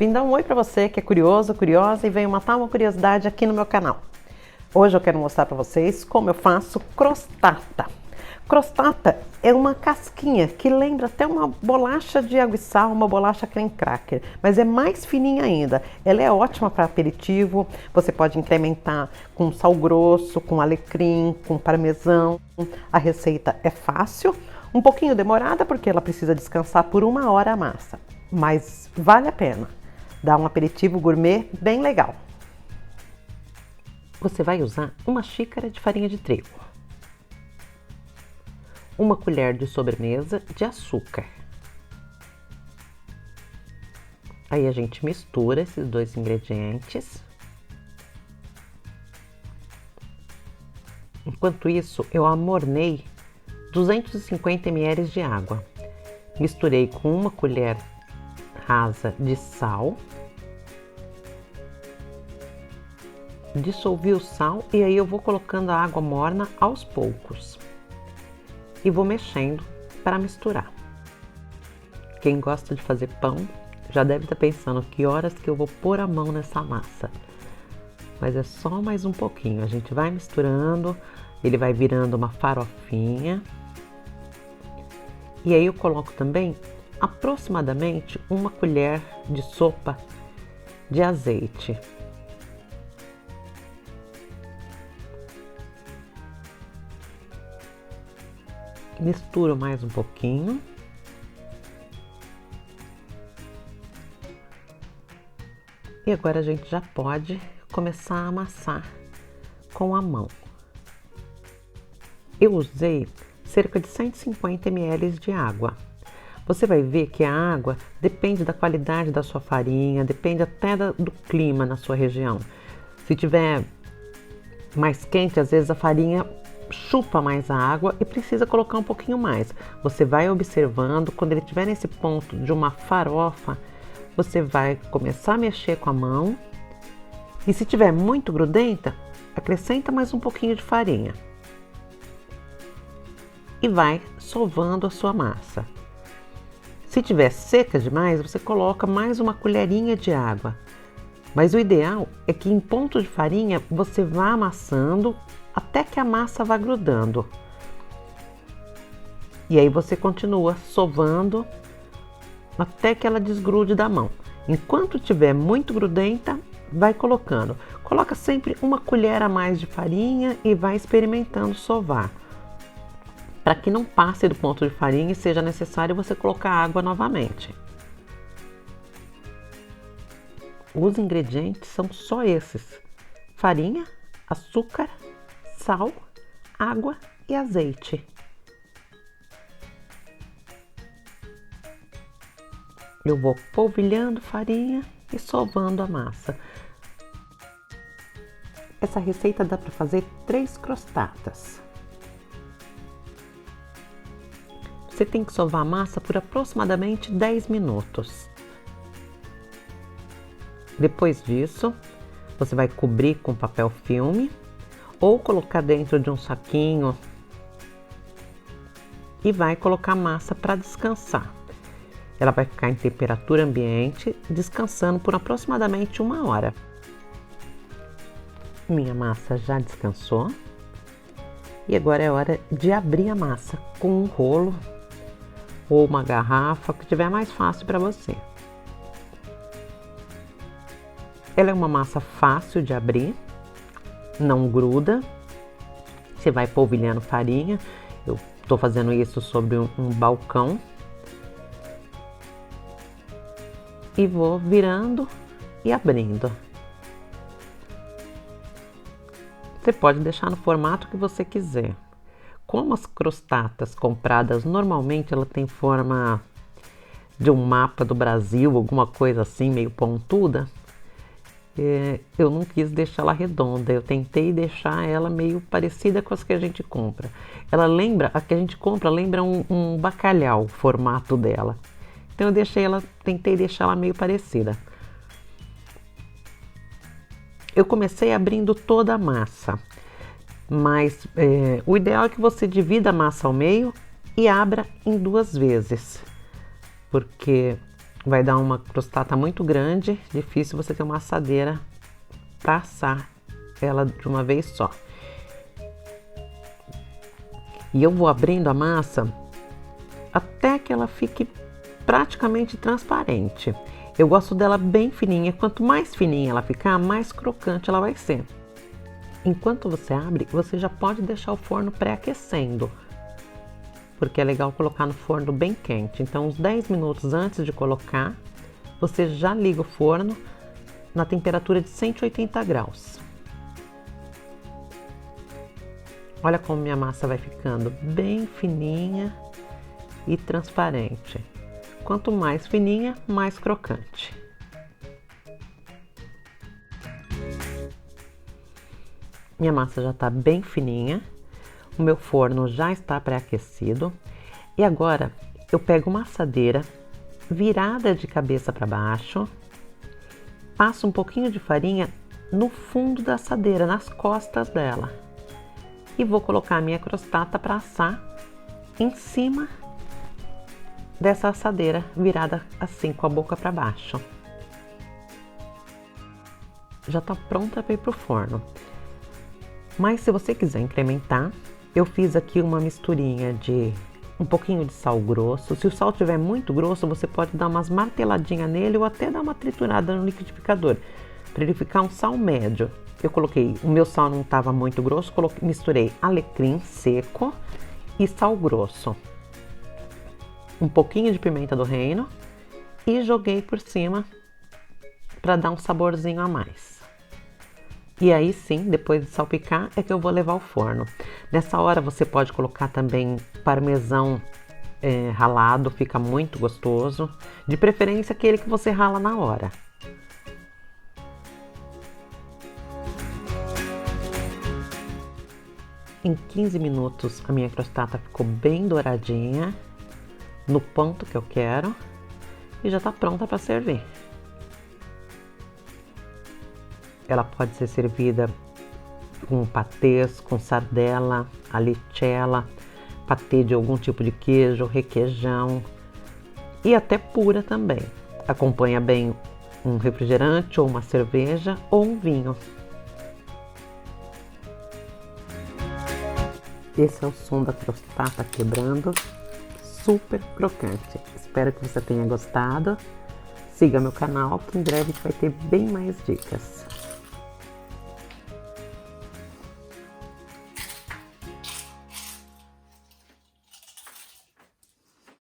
Vim dar um oi para você que é curioso, curiosa e veio matar uma curiosidade aqui no meu canal. Hoje eu quero mostrar para vocês como eu faço crostata. Crostata é uma casquinha que lembra até uma bolacha de água e sal, uma bolacha creme cracker, mas é mais fininha ainda. Ela é ótima para aperitivo, você pode incrementar com sal grosso, com alecrim, com parmesão. A receita é fácil, um pouquinho demorada porque ela precisa descansar por 1 hora a massa, mas vale a pena. Dá um aperitivo gourmet bem legal. Você vai usar 1 xícara de farinha de trigo, 1 colher de sobremesa de açúcar. Aí a gente mistura esses dois ingredientes. Enquanto isso, eu amornei 250 ml de água. Misturei com 1 colher rasa de sal. Dissolvi o sal e aí eu vou colocando a água morna aos poucos. E vou mexendo para misturar. Quem gosta de fazer pão já deve estar pensando que horas que eu vou pôr a mão nessa massa. Mas é só mais um pouquinho. A gente vai misturando, ele vai virando uma farofinha. E aí eu coloco também aproximadamente 1 colher de sopa de azeite. Misturo mais um pouquinho. E agora a gente já pode começar a amassar com a mão. Eu usei cerca de 150 ml de água. Você vai ver que a água depende da qualidade da sua farinha, depende até do clima na sua região. Se tiver mais quente, às vezes a farinha chupa mais a água e precisa colocar um pouquinho mais. Você vai observando, quando ele estiver nesse ponto de uma farofa, você vai começar a mexer com a mão. E se tiver muito grudenta, acrescenta mais um pouquinho de farinha. E vai sovando a sua massa. Se tiver seca demais, você coloca mais 1 colherinha de água. Mas o ideal é que em ponto de farinha você vá amassando até que a massa vá grudando. E aí você continua sovando até que ela desgrude da mão. Enquanto tiver muito grudenta, vai colocando. Coloca sempre 1 colher a mais de farinha e vai experimentando sovar. Para que não passe do ponto de farinha e seja necessário você colocar água novamente. Os ingredientes são só esses: farinha, açúcar, sal, água e azeite. Eu vou polvilhando farinha e sovando a massa. Essa receita dá para fazer 3 crostatas. Você tem que sovar a massa por aproximadamente 10 minutos. Depois disso, você vai cobrir com papel filme ou colocar dentro de um saquinho e vai colocar a massa para descansar. Ela vai ficar em temperatura ambiente, descansando por aproximadamente 1 hora. Minha massa já descansou e agora é hora de abrir a massa com um rolo ou uma garrafa, que tiver mais fácil para você. Ela é uma massa fácil de abrir, não gruda. Você vai polvilhando farinha. Eu estou fazendo isso sobre um balcão. E vou virando e abrindo. Você pode deixar no formato que você quiser. Como as crostatas compradas, normalmente ela tem forma de um mapa do Brasil, alguma coisa assim, meio pontuda. Eu não quis deixar ela redonda, eu tentei deixar ela meio parecida com as que a gente compra. Ela lembra, a que a gente compra lembra um bacalhau, o formato dela. Então eu tentei deixar ela meio parecida. Eu comecei abrindo toda a massa, mas o ideal é que você divida a massa ao meio e abra em 2 vezes, porque vai dar uma crostata muito grande, difícil você ter uma assadeira para assar ela de uma vez só. E eu vou abrindo a massa até que ela fique praticamente transparente. Eu gosto dela bem fininha, quanto mais fininha ela ficar, mais crocante ela vai ser. Enquanto você abre, você já pode deixar o forno pré-aquecendo, porque é legal colocar no forno bem quente. Então, uns 10 minutos antes de colocar, você já liga o forno na temperatura de 180 graus. Olha como minha massa vai ficando bem fininha e transparente. Quanto mais fininha, mais crocante. Minha massa já está bem fininha, o meu forno já está pré-aquecido e agora eu pego uma assadeira virada de cabeça para baixo, passo um pouquinho de farinha no fundo da assadeira, nas costas dela e vou colocar a minha crostata para assar em cima dessa assadeira virada assim com a boca para baixo. Já está pronta para ir para o forno. Mas se você quiser incrementar, eu fiz aqui uma misturinha de um pouquinho de sal grosso. Se o sal estiver muito grosso, você pode dar umas marteladinhas nele ou até dar uma triturada no liquidificador, para ele ficar um sal médio. Eu coloquei, o meu sal não estava muito grosso, misturei alecrim seco e sal grosso. Um pouquinho de pimenta do reino e joguei por cima para dar um saborzinho a mais. E aí sim, depois de salpicar, é que eu vou levar ao forno. Nessa hora você pode colocar também parmesão ralado, fica muito gostoso. De preferência aquele que você rala na hora. Em 15 minutos a minha crostata ficou bem douradinha, no ponto que eu quero, e já está pronta para servir. Ela pode ser servida com patês, com sardela, alicella, patê de algum tipo de queijo, requeijão e até pura também. Acompanha bem um refrigerante ou uma cerveja ou um vinho. Esse é o som da crostata quebrando, super crocante. Espero que você tenha gostado. Siga meu canal que em breve vai ter bem mais dicas.